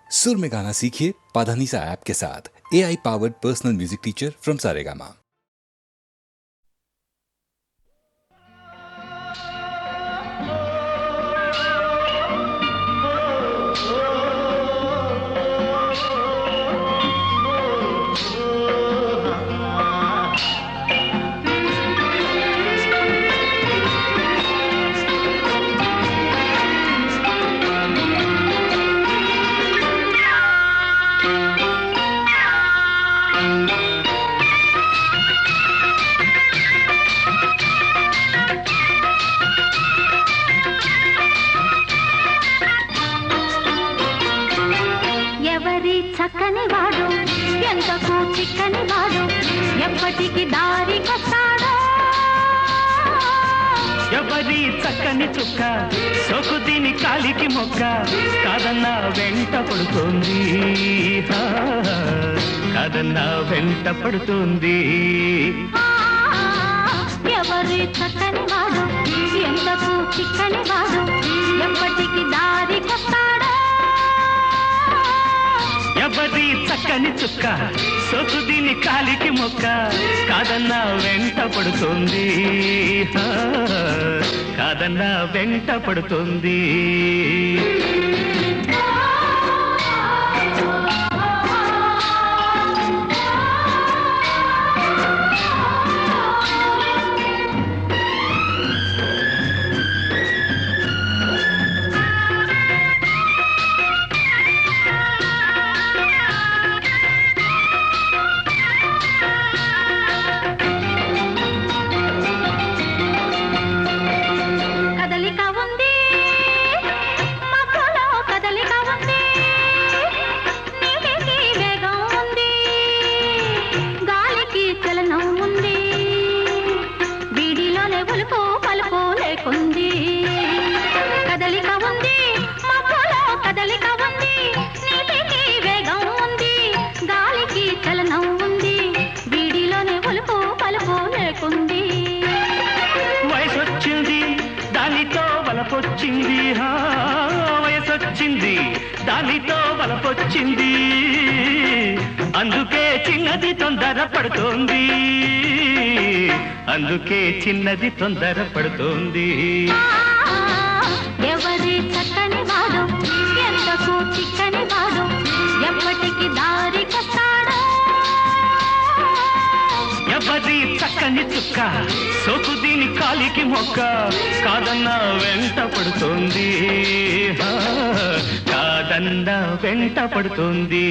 सुर में गाना सीखिए पाधानीसा ऐप के साथ। AI powered personal music teacher from Saregama. చక్కని వాడు ఎంతకు చిక్కని వాడు ఎప్పటికి దారికొస్తాడో ఎవరి చక్కని చుక్క సోకు దీని కాలికి మొక్క కాదన్నా వెంట పడుతోంది కాదన్నా వెంట పడుతోంది ఎవరి చక్కని వాడు ఎంతకు చిక్కని వాడు ఎప్పటికి దారికొస్తాడో ఎవరి చక్కని చుక్క సోకు దీని కాలికి మొక్క కాదన్నా వెంట పడుతోంది కాదన్నా వెంట పడుతోంది వయసొచ్చింది దానితో వలపొచ్చింది అందుకే చిన్నది తొందర పడుతోంది అందుకే చిన్నది తొందర పడుతోంది ఎవరి చక్కని వాడు ఎంతకు చిక్కని వాడు ఎప్పటికి దారికొస్తాడో ఎవరి చక్కని చుక్క సోకు దీని కాలికి మొక్క కాదన్నా వెంట పడుతోంది కాదన్నా వెంట పడుతోంది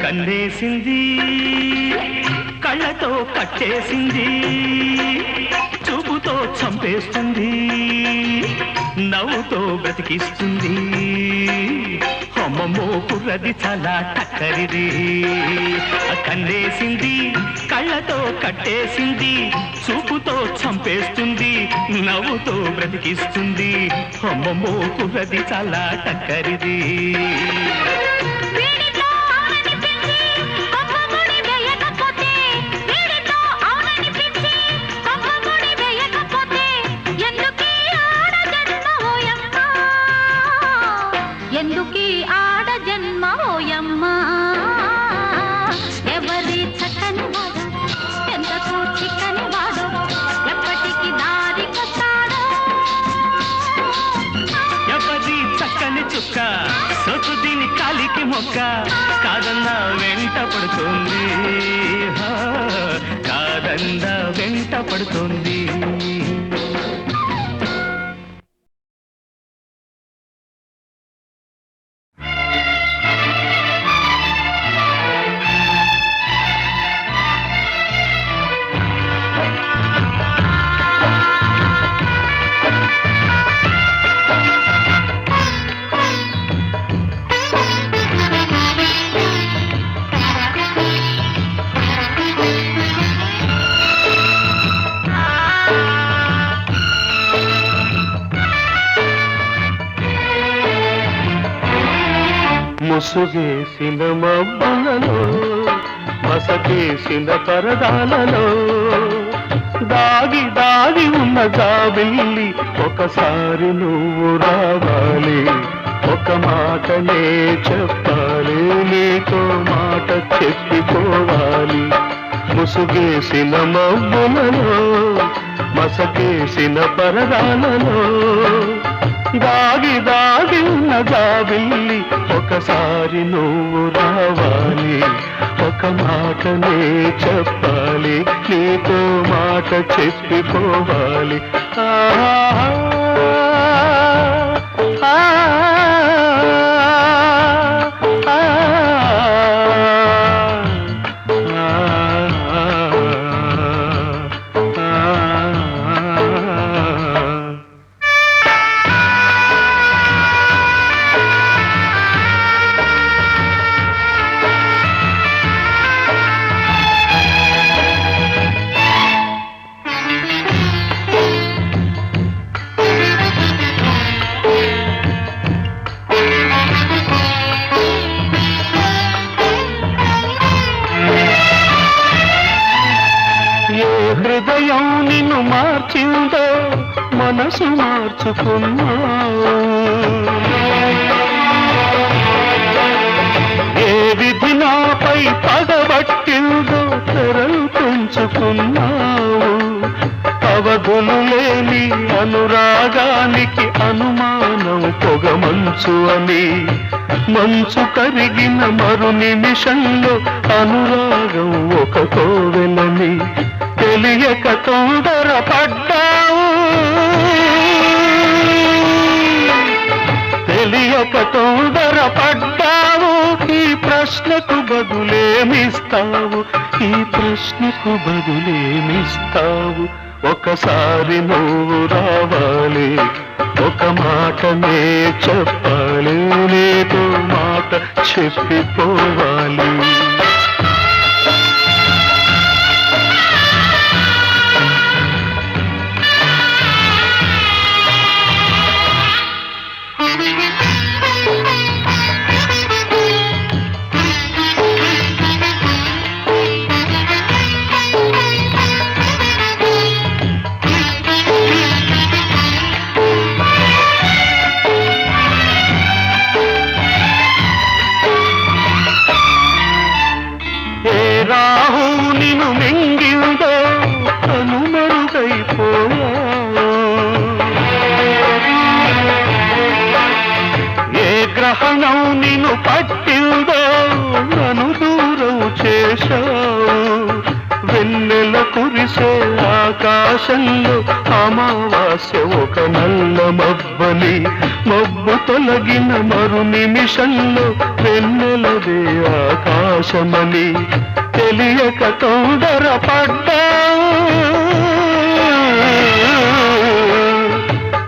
కన్నేసింది కళ్ళతో కట్టేసింది చూపుతో చంపేస్తుంది నవ్వుతో బ్రతికిస్తుంది అమ్మమ్మో కుర్రది చాలా టక్కరిది కన్నేసింది కళ్ళతో కట్టేసింది చూపుతో చంపేస్తుంది నవ్వుతో బ్రతికిస్తుంది అమ్మమ్మో కుర్రది చాలా టక్కరిది ఎందుకీ ఆడ జన్మ ఓయమ్మా ఎవరి చక్కని వాడు ఎంతకు చిక్కని వాడు ఎప్పటికి దారికొస్తాడో ఎవరి చక్కని చుక్క సోకు దీని కాలికి మొక్క కాదన్నా వెంట పడుతోంది కాదన్నా వెంట పడుతోంది ముసుగేసిన మబ్బులలో మసకేసిన పరదాలలో దాగి దాగి ఉన్న జాబిల్లి ఒకసారి నువ్వు రావాలి ఒక మాటనే చెప్పాలి నీతో మాట చెప్పిపోవాలి ముసుగేసిన మబ్బులలో మసకేసిన పరదాలలో దాగి దాగి ఉన్న జాబిల్లి ఒకసారి నువ్వు రావాలి ఒక మాటనే చెప్పాలి నీతో మాట చెప్పిపోవాలి హృదయం నిన్ను మార్చిందో మనసు మార్చుకున్నా ఏ విధి నాపై పగబట్టిందో తెరలు పెంచుకున్నావు అవధులు లేని అనురాగానికి అనుమానం పొగమంచు అని మంచు కరిగిన మరు నిమిషంలో అనురాగం ఒక కోవెలని తెలియక తొందరపడ్డావు తెలియక తొందరపడ్డావు ఈ ప్రశ్నకు బదులేమిస్తావు ఈ ప్రశ్నకు బదులేమిస్తావు ఒకసారి నువ్వు రావాలి ఒక మాటనే చెప్పాలి నీతో మాట చెప్పిపోవాలి రాహు నిన్ను మింగిందో కనుమరుగైపోయా ఏ గ్రహణం నిన్ను పట్టిందో నన్ను దూరం చేశావు వెన్నెల కురిసే ఆకాశంలో అమావాస్య ఒక నల్ల మబ్బని మబ్బు తొలగిన మరు నిమిషంలో వెన్నెలదే ఆకాశమని తెలియక తొందరపడ్డావు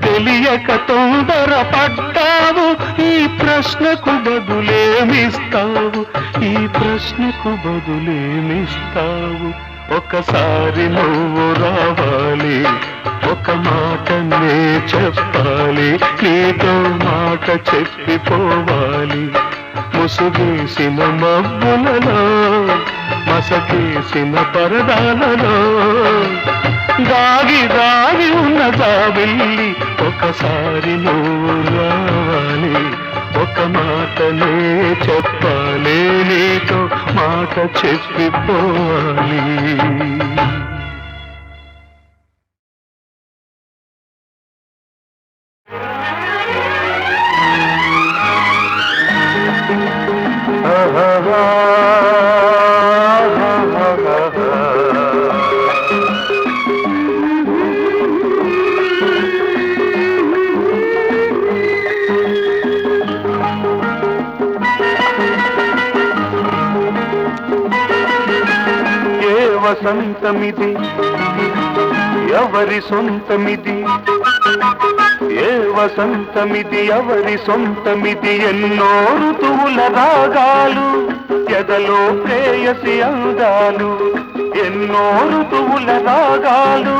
తెలియక తొందరపడ్డావు ఈ ప్రశ్నకు బదులేమిస్తావు ఈ ప్రశ్నకు బదులేమిస్తావు ఒకసారి నువ్వు రావాలి ఒక మాటనే చెప్పాలి నీతో మాట చెప్పిపోవాలి ముసుగేసిన మబ్బులలో మసకేసిన పరదాలలో దాగి దాగి ఉన్న జాబిల్లి ఒకసారి నువ్వు రావాలి ఒక మాటనే చెప్పాలి నీతో మాట చెప్పిపోవాలి వసంతమిది ఎవరి సొంతమిది ఏ వసంతమిది ఎవరి సొంతమిది ఎన్నో ఋతువుల రాగాలు ఎదలో ప్రేయసి అందాలు ఎన్నో ఋతువుల రాగాలు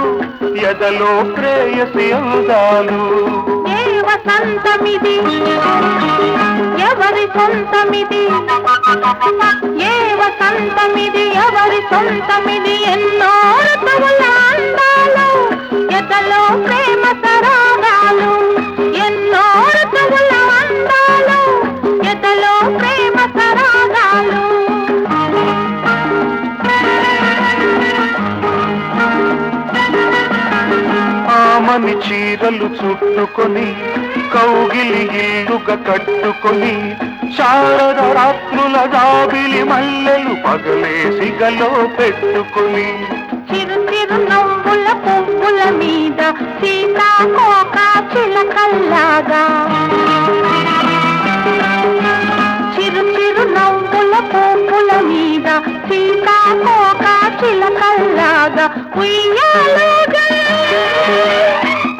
ఎదలో ప్రేయసి అందాలు ఏ వసంతమిది ఎవరి సొంతమిది ఏ వసంతమిది ఎవరి సొంతమిది ఎన్నో ఋతువుల అందాలు ఎదలో ప్రేమ సరాగాలు ఎన్నో ఋతువుల అందాలు ఎదలో ప్రేమ సరాగాలు ఆమని చీరలు చుట్టుకొని కౌగిలి ఇల్లుగా కట్టుకొని శారద రాత్రుల జాబిలి మల్లెలు పగలేసి గలో పెట్టుకొని చిరు చిరు నవ్వుల పువ్వుల మీద సీతాకోక చిలకల్లాగా చిరు చిరు నవ్వుల పువ్వుల మీద సీతాకోక చిలకల్లాగా ఉయ్యాలుగా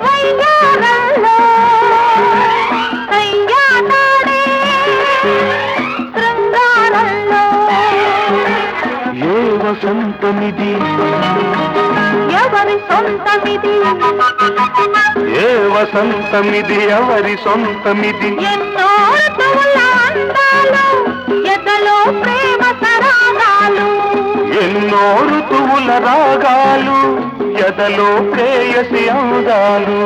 వయ్యారంలో కయ్యాడే శృంగారంలో ఏ వసంతమిది ఎవరి సొంతమిది ఏ వసంతమిది ఎవరి సొంతమిది ఎన్నో ఋతువుల అందాలు ఎదలో ప్రేమ సరాగాలు ఎన్నో ఋతువుల రాగాలు ఎదలో ప్రేయసి అందాలు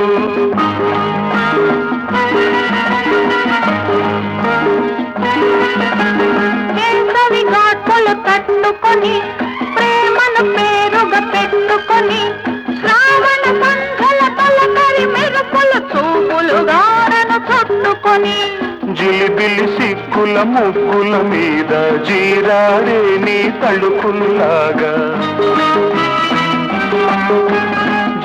వేసవి ఘాట్లు తట్టుకొని ప్రేమను పేరుగా పెట్టుకొని శ్రావణ సంఘల తొలకరి మెరుపులు చూపులు గారను చుట్టుకొని జిలిబిలి సిక్కుల ముగ్గుల మీద జీరాడే నీ తళుకుల్లాగా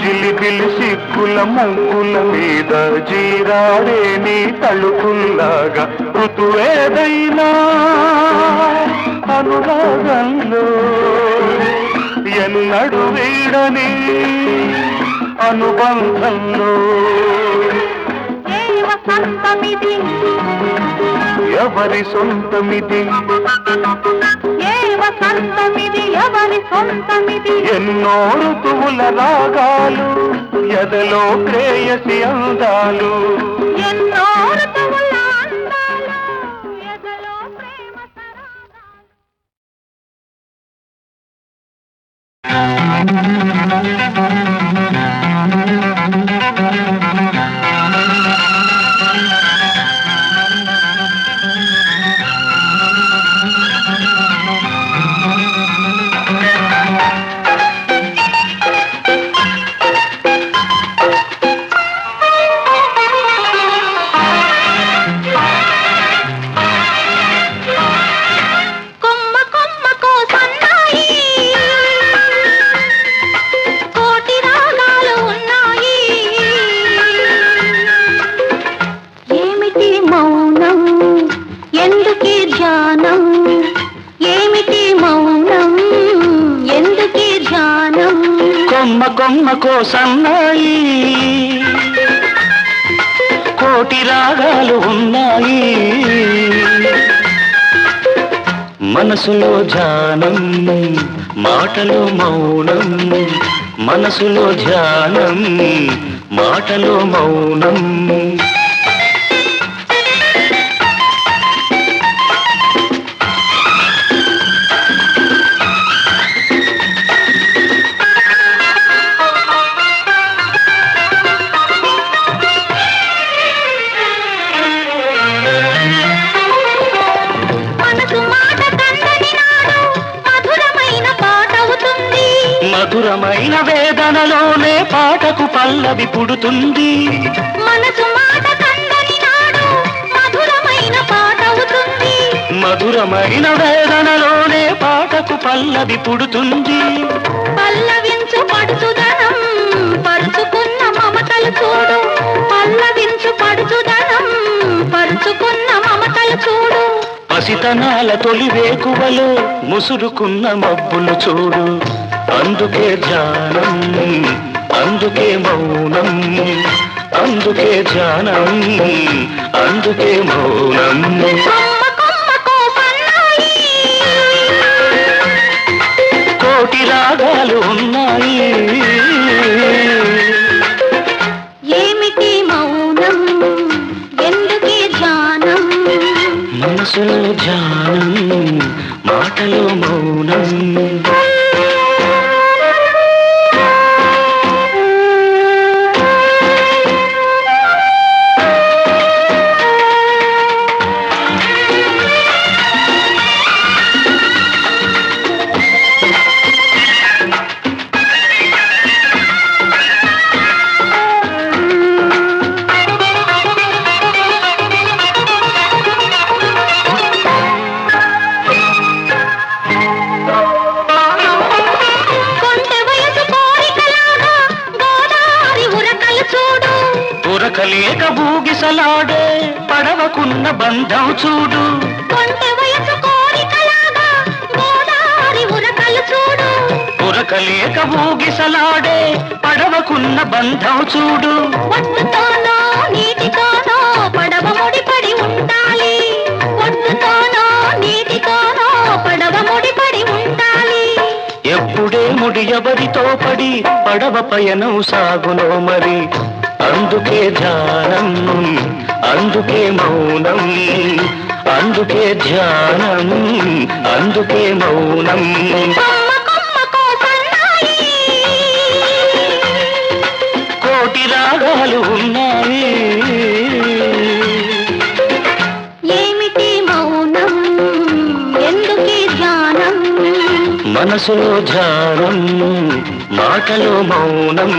జిలిబిలి సిక్కుల ముగ్గుల మీద జీరాడే నీ తళుకుల్లాగా ఋతువేదైనా అనురాగంలో ఎన్నడు వీడని అనుబంధంలో ఏ వసంతమిది ఎవరి సొంతమిది ఏ వసంతమిది ఎవరి సొంతమిది ఎన్నో ఋతువుల రాగాలు ఎదలో ప్రేయసి అందాలు ఎన్నో ఋతువుల అందాలు ఎదలో ప్రేమ సరాగాలు కొమ్మ కొమ్మకో సన్నాయి కోటి రాగాలు ఉన్నాయి ఏమిటి మౌనం ఎందుకీ ధ్యానం ఏమిటి మౌనం ఎందుకీ ధ్యానం కొమ్మ కొమ్మకో సన్నాయి కోటి రాగాలు ఉన్నాయి మనసులో ధ్యానం మాటలో మౌనం మనసులో ధ్యానం మాటలో మౌనం మనసు మాట కందని నాడు మధురమైన పాటవుతుంది మధురమైన వేదనలోనే పాటకు పల్లవి పుడుతుంది మనసు మాట కందని నాడు మధురమైన పాటవుతుంది మధురమైన వేదనలోనే పాటకు పల్లవి పుడుతుంది పల్లవించు పడుచుదనం పరుచుకున్న మమతలు చూడు పల్లవించు పడుచుదనం పరుచుకున్న మమతలు చూడు పసితనాల తొలి వేకువలో ముసురుకున్న మబ్బులు చూడు అందుకే ధ్యానం అందుకే మౌనం అందుకే ధ్యానం అందుకే మౌనం కొమ్మ కొమ్మకో సన్నాయి కోటి రాగాలు ఉన్నాయి ఏమిటి మౌనం మాటలో మౌనం. ఉరకలేక బూగిసలాడే పడవకున్న బంధం చూడు. ఉరకలేక బూగిసలాడే పడవకున్న బంధం చూడు. ఒడ్డుతోనో నీటితోనో పడవ ముడిపడి ఉండాలి. ఒడ్డుతోనో నీటితోనో పడవ ముడిపడి ఉండాలి. ఎప్పుడే ముడి ఎవరితో పడి పడవ పయనం సాగునో మరి. అందుకే ధ్యానం, అందుకే మౌనం, అందుకే ధ్యానం, అందుకే మౌనం. కోటి రాగాలు ఉన్నాయి. ఏమిటి మౌనం, ఎందుకీ ధ్యానం? మనసులో ధ్యానం, మాటలో మౌనం.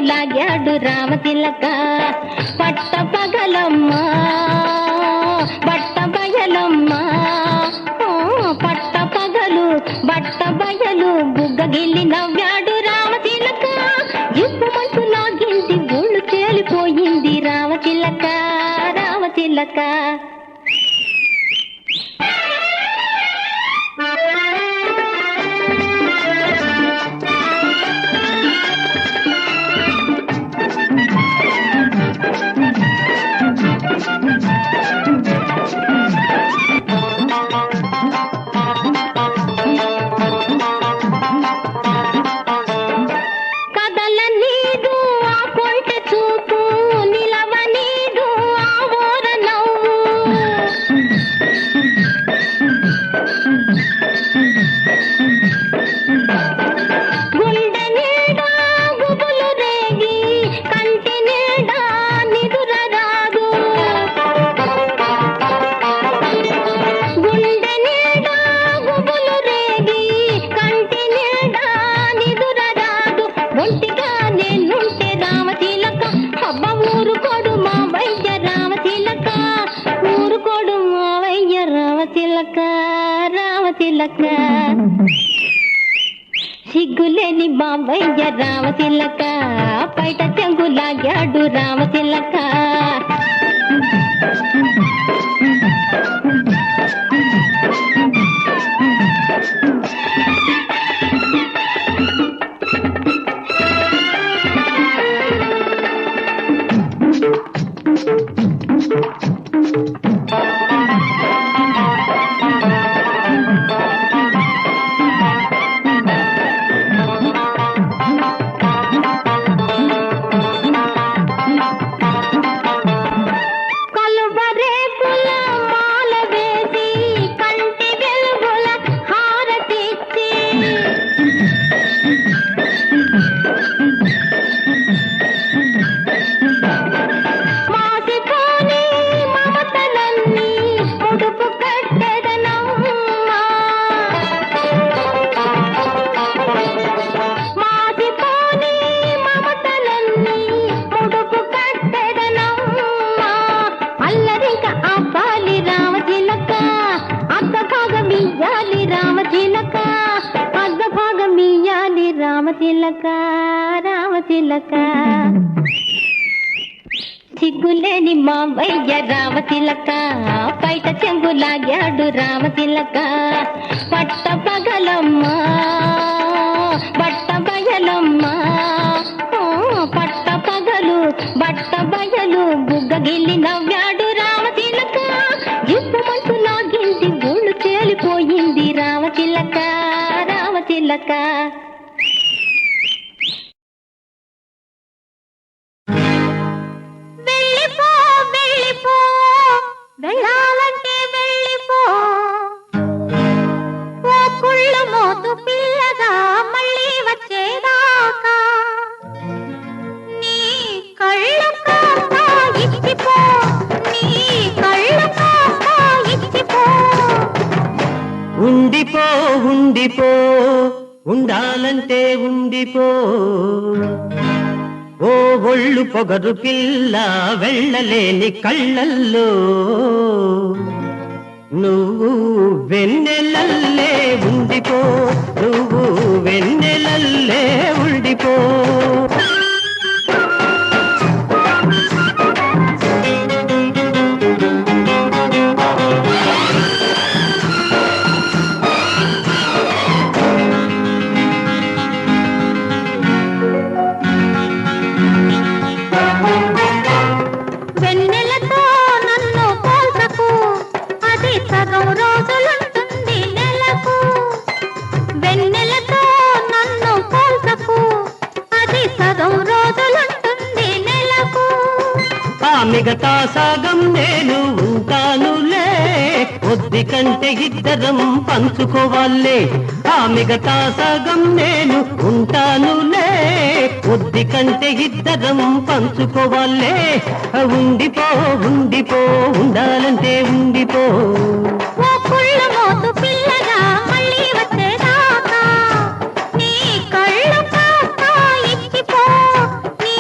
లాగాడు రామతిలక పట్ట పగలమ్మ బట్ట బయలమ్మ పట్ట పగలు బట్ట బయలు బుగ్గగిల్లి నవ్వాడు రామతిలక ఇప్పు మంచు లాగింది ఒళ్ళు తేలిపోయింది రామతిలక రామతిలక సిగ్గులేని బాబయ్య రామతిలక పైట చెంగులాగాడు రామతిలక రామతిలక రామతిలక సిగ్గులేని మావయ్య రామతిలక పైట చెంగులాగాడు రామతిలక పట్ట పగలమ్మ బట్ట బయలమ్మ పట్ట పగలు బట్ట బయలు బుగ్గగిల్లి నవ్వాడు రామతిలక ఇప్పు మంచు లాగింది ఒళ్ళు తేలిపోయింది రామతిలక రామతిలక వెళ్ళాలంటే వెళ్ళిపో ఓ కుళ్ళ మోతు పిల్లగా మళ్ళీ వచ్చేదాకా నీ కళ్ళు కాస్తా ఇచ్చిపో నీ కళ్ళు కాస్తా ఇచ్చిపో ఉండిపో ఉండిపో ఉండాలంటే ఉండిపో ఓ ఒళ్ళు పొగరు పిల్ల వెళ్ళలేని కళ్ళల్లో నువ్వు వెన్నెలల్లే ఉండిపో నువ్వు వెన్నెలల్లే ఉండిపో మిగతా సాగం నేను ఉంటానులే కొద్ది కంటే ఇద్దరం పంచుకోవాలే ఆ మిగతా సాగం నేను ఉంటానులే కొద్ది కంటే ఇద్దరం పంచుకోవాలే ఉండిపో ఉండిపో ఉండాలంటే ఉండిపో పిల్లగా మళ్ళీ వచ్చేదాకా నీ కళ్ళు కాస్తా ఇచ్చిపో నీ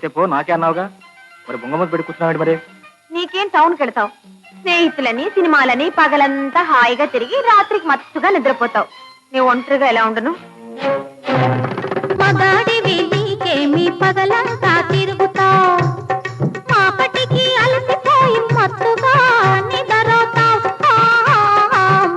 అయితే పో, నాకే అన్నావుగా. మరి బొంగమతి పెట్టి కూర్చున్నాడు మరి. నీకేం టౌన్కి వెళ్తావు? స్నేహితులని సినిమాలని పగలంతా హాయిగా తిరిగి రాత్రికి మత్తుగా నిద్రపోతావు. నీ ఒంటరిగా ఎలా ఉండను? మగాడివి నీకేమి పగలంతా తిరుగుతావు, మాపటికి అలసిపోయి మత్తుగా నిద్రపోతావు.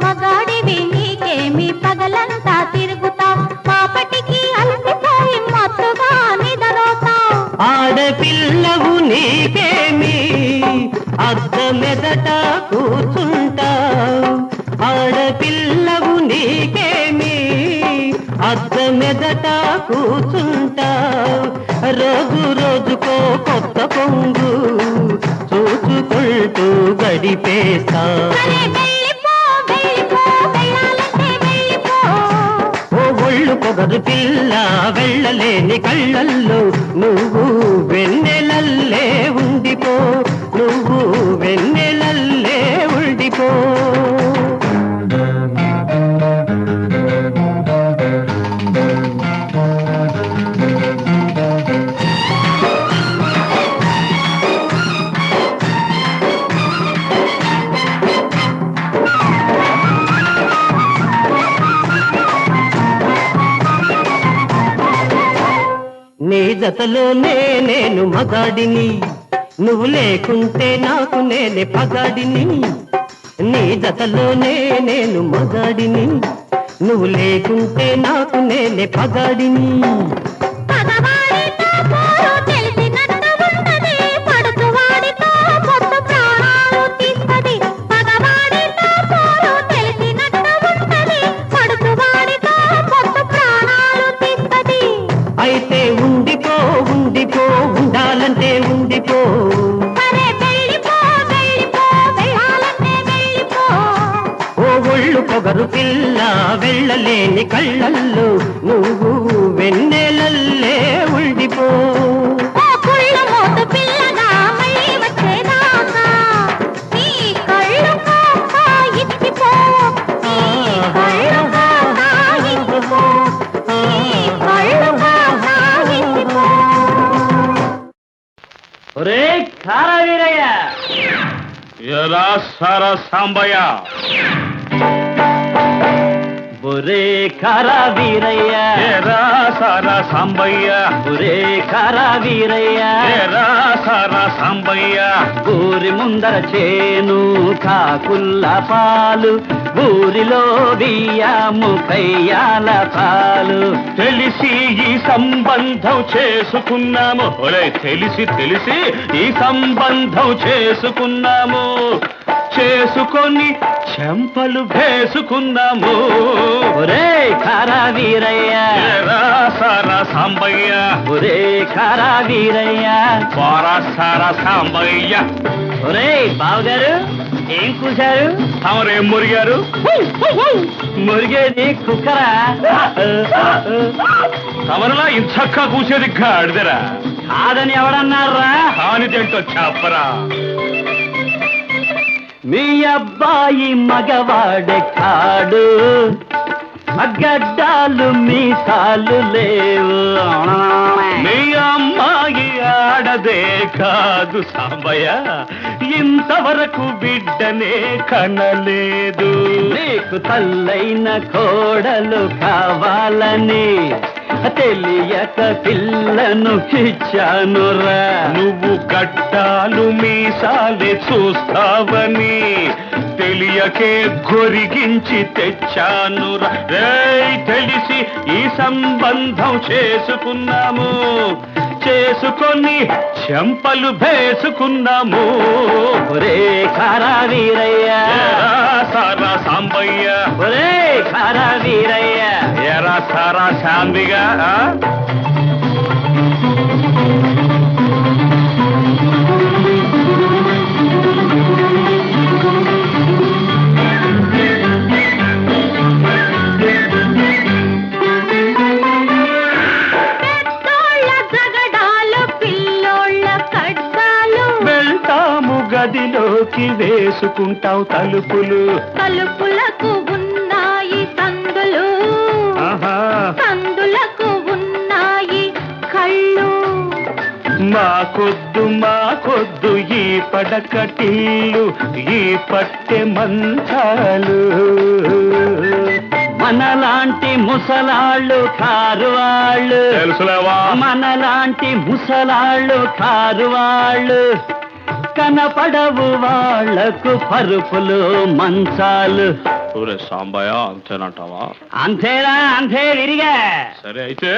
మగాడివి నీకేమి పగలంతా తిరుగుతావు, మాపటికి అలసిపోయి మత్తుగా నిద్రపోతావు. ఆడపిల్లవు నీకేమి అద్దమెదట కూర్చుంటావు, ఆడపిల్లవు నీకేమి అద్దమెదట కూర్చుంటావు. రోజు రోజుకో కొత్త పొంగు చూచుకుంటూ గడిపేస్తావు. సరే వెళ్ళిపో, వెళ్ళిపో, వెళ్ళాలంటే వెళ్ళిపో. ఓ ఒళ్ళు పొగరు పిల్ల వెళ్ళలేని కళ్ళల్లో నువ్వు వెన్నెలల్లే ఉండిపో, నువ్వు వెన్నెలల్లే ఉండిపో. నీ జతలోనే నేను మగాడిని, నువ్వు లేకుంటే నాకు నేనే పగాడిని. నీ జతలోనే నేను మగాడిని, నువ్వు లేకుంటే నాకు నేనే పగాడిని. పగవాడితో పోరు తెలిసినట్టు ఉంటది, పడుచువాడితో పొత్తు ప్రాణాలు తీస్తది. పగవాడితో పోరు తెలిసినట్టు ఉంటది, పడుచువాడితో పొత్తు ప్రాణాలు తీస్తది. అయితే ఉండిపో ఉండిపో, ఉండాలంటే ఉండిపో. సరే వెళ్ళిపో, వెళ్ళిపో, వెళ్ళాలంటే వెళ్ళిపో. ఓ ఒళ్ళు పొగరు పిల్ల వెళ్ళలేని కళ్ళల్లో నువ్వు వెన్నెలల్లే ఉండిపో. ఓ కుళ్ళ మోతు పిల్లగా మళ్ళీ వచ్చేదాకా నీ కళ్ళు కాక ఇచ్చిపో, నీ కళ్ళు కాక ఇచ్చిపో, నీ కళ్ళు కాక ఇచ్చిపో. ఒరే కారా వీరయ్య, ఎరా సారా సాంబయ్య, ఒరే కారా వీరయ్య, ఎరా సారా సాంబయ్య, ఒరే కారా వీరయ్య. ఎరా సారా సాంబయ్య. ఊరి ముందర చేను కాకుల్ల పాలు, ఊరిలో బియ్యము కయ్యాల పాలు. తెలిసి ఈ సంబంధం చేసుకున్నాము, ఒరే తెలిసి తెలిసి ఈ సంబంధం చేసుకున్నాము, చేసుకొని చెంపలు వేసుకున్నాము. ఒరే కారా వీరయ్య, ఎరా సారా సాంబయ్య, ఒరే కారా వీరయ్య. పారా సారా సాంబయ్య. ఒరే బావగారు ఏం కూశారు? తమరేం మురిగారు? మురిగేది కుక్కరా? తమరలా ఇంచక్క కూసేది గాడిదరా? కాదని ఎవడన్నారా? కానిదేంటో చెప్పరా. మీ అబ్బాయి మగవాడే కాడు, అగ్గడ్డాలు మీసాలు లేవు. మీ అమ్మాయి ఆడదే కాదు సాంబయ్య, ఇంతవరకు బిడ్డనే కనలేదు. నీకు తల్లైన కోడలు కావాలని తెలియక పిల్లను ఇచ్చానురా. నువ్వు గడ్డాలు మీసాలే చూస్తావని తెలియకే గొరిగించి తెచ్చాను. తెలిసి ఈ సంబంధం చేసుకున్నాము, చేసుకొని చెంపలు వేసుకున్నాము. ఒరే కారా వీరయ్య, ఎరా సారా సాంబయ్య, ఒరే కారా వీరయ్య. ఎరా సారా శాంతిగా. గదిలోకి వేసుకుంటావు తలుపులు, తలుపులకు ఉన్నాయి సందులు, ఆహా సందులకు ఉన్నాయి కళ్ళు. మాకొద్దు ఈ పడకటిల్లు ఈ పట్టె మంచాలు. మనలాంటి ముసలాళ్ళు కారువాళ్ళు తెలుసులేవా? మనలాంటి ముసలాళ్ళు కారువాళ్ళు కనపడవు వాళ్లకు పరుపులు మంచాలు. ఊరే సాంబయ్య అంతేనంటావా? అంతేరా, అంతే విరిగా. సరే అయితే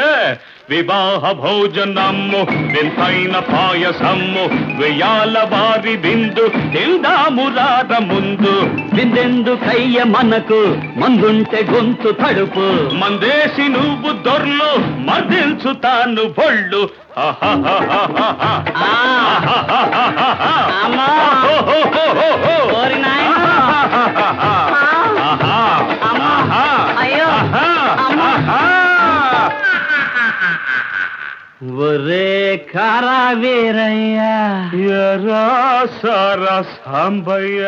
వివాహ భోజనము వింతైన పాయసము వెయ్యాల వారి బిందు తిందాము రాద ముందు. విందెందుకయ్య మనకు మందుంటే గొంతు తడుపు. మందేసి నువ్వు దొర్లు మదిల్చుతాను బొళ్ళు. అమ్మా ఓరి నాయనా. అయ్యో ఒరే కారా వీరయ్యా, ఎరా సారా సాంబయ్య.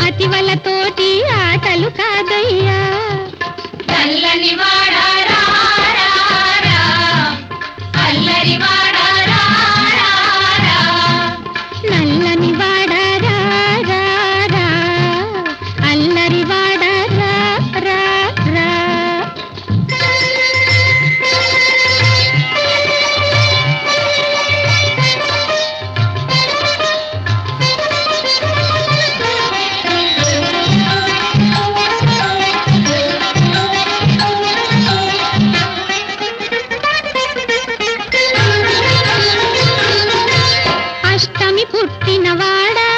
అతివలతోటి ఆటలు కాదయ్యా. చల్లని వాడా రా రా రా, అల్లరి వాడా రా రా రా, నల్లని వాడా రా రా రా, అల్లరి వాడా రా రా రా. పుట్టినవాడా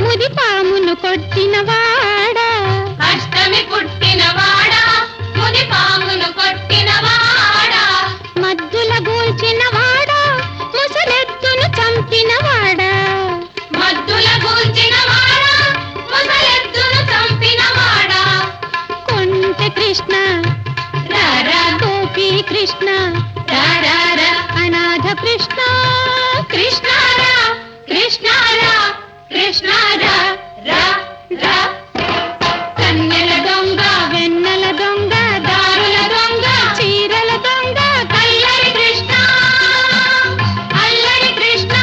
ముదిపామును కొట్టినవాడా, అష్టమి పుట్టినవాడా ముదిపామును కొట్టినవాడా, మద్దుల గూల్చినవాడా ముసలెత్తును చంపినవాడా, మద్దుల గూల్చినవాడా ముసలెత్తును చంపినవాడా, కొంటె కృష్ణ రారా గోపి కృష్ణ రారా, అనాథ కృష్ణ కృష్ణారా కృష్ణారా కృష్ణారా రా రా, కన్నెల దొంగ వెన్నెల దొంగ దారుల దొంగ చీరల దొంగ కల్లరి కృష్ణ అల్లరి కృష్ణ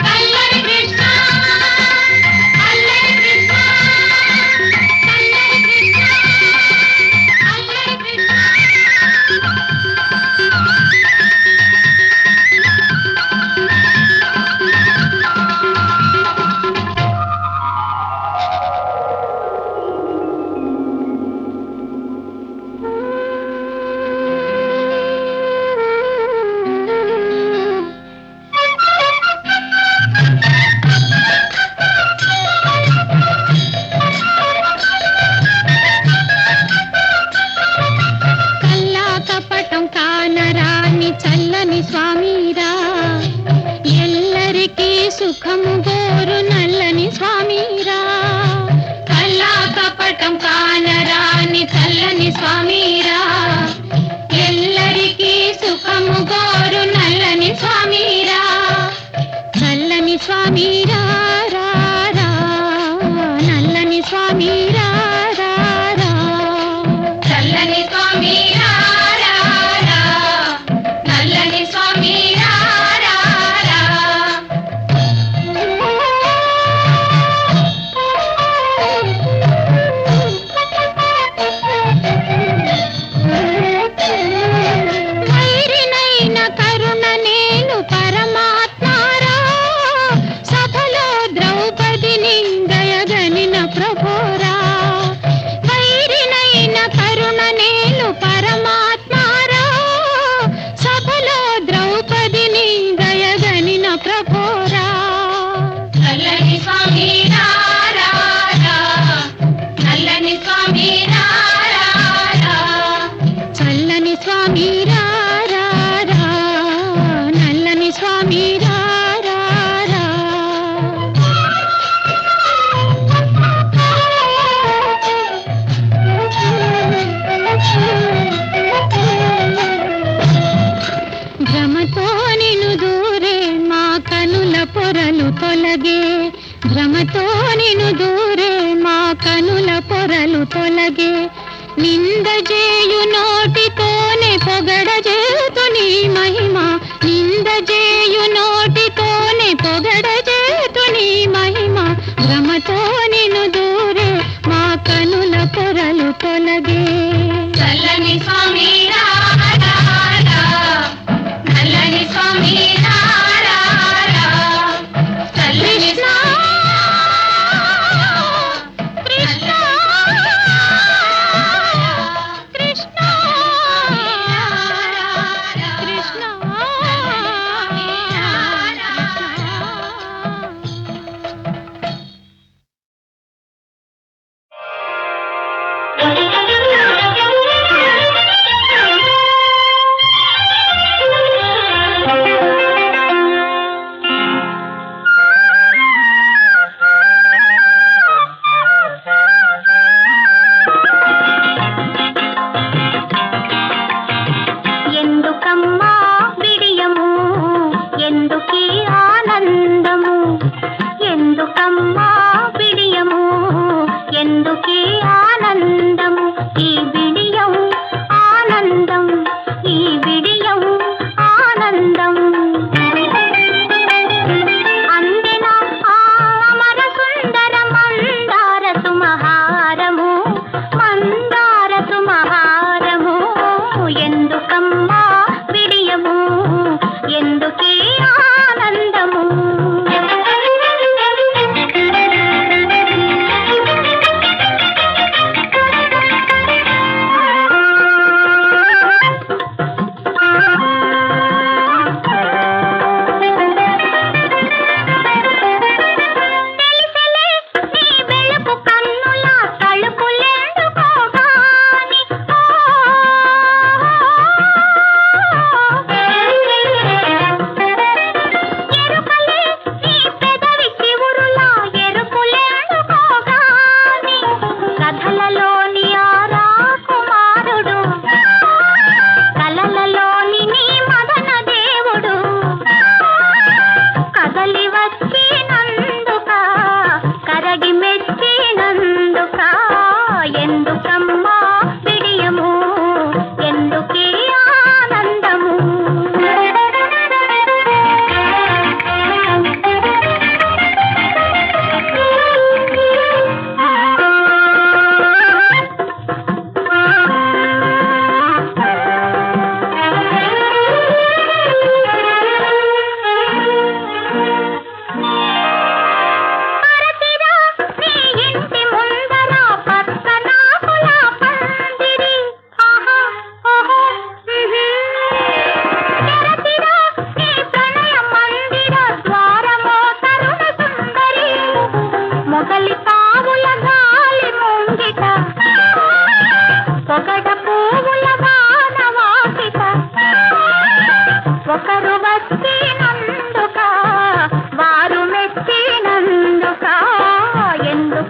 కల్లరి కృష్ణ అల్లరి కృష్ణ కల్లరి కృష్ణ అల్లరి కృష్ణ. స్వామిరా ఎల్లరికీ సుఖము గోరు నల్లని స్వామిరా కల్లా కపటం కానరాని చల్లని స్వామిరా ఎల్లరికీ సుఖము గోరు నల్లని స్వామిరా చల్లని స్వామిరా రా రా నల్లని స్వామిరా రా రా చల్లని స్వామిరా రా రా నల్లని స్వామిరా రా రా వైరినైన కరుణ నేను పరమాత్మారా సభలో ద్రౌపదిని దయగనిన ప్రభురా వైరినైన కరుణ నేను పరమాత్మారా సభలో ద్రౌపదిని దయగనిన ప్రభురా నల్లని స్వామి రారా నల్లని స్వామి రారా చల్లని స్వామి రారా నల్లని స్వామి రారా భ్రమతో నిన్ను దూరే మా కనుల పొరలు తొలగే భ్రమతో నిన్ను దూరే మా కనుల పొరలు తొలగే నిందజేయు నోటితోనే పొగడజేతు నీ మహిమ నిందజేయు నోటితోనే పొగడజేతు నీ మహిమ భ్రమతో నిన్ను దూరే మా కనుల పొరలు తొలగే చల్లని స్వామి రారా నల్లని స్వామి రారా చల్లని కృష్ణ కృష్ణ కృష్ణ ఎందుకమ్మా విడియము ఎందుకీ ఆనందము ఎందుకమ్మా విడియము ఎందుకీ ఆనందము ఈ విడియం ఆనందం ఈ విడియం ఆనందం అందిన ఆ అమర సుందర మందార సుమహారము మందార సుమహారము ఎందుకమ్మా విడియము ఎందుకీ ఆనందము తెలిసలే నీ వెలుపు కన్నుల తలుపులెందుకో గాని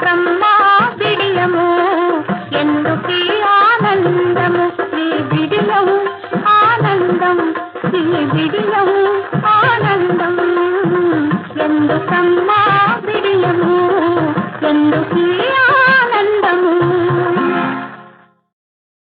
ఎందుకమ్మా బిడియము ఎందుకీ ఆనందము ఈ బిడియం ఆనందం ఈ బిడియం ఆనందం ఎందుకమ్మా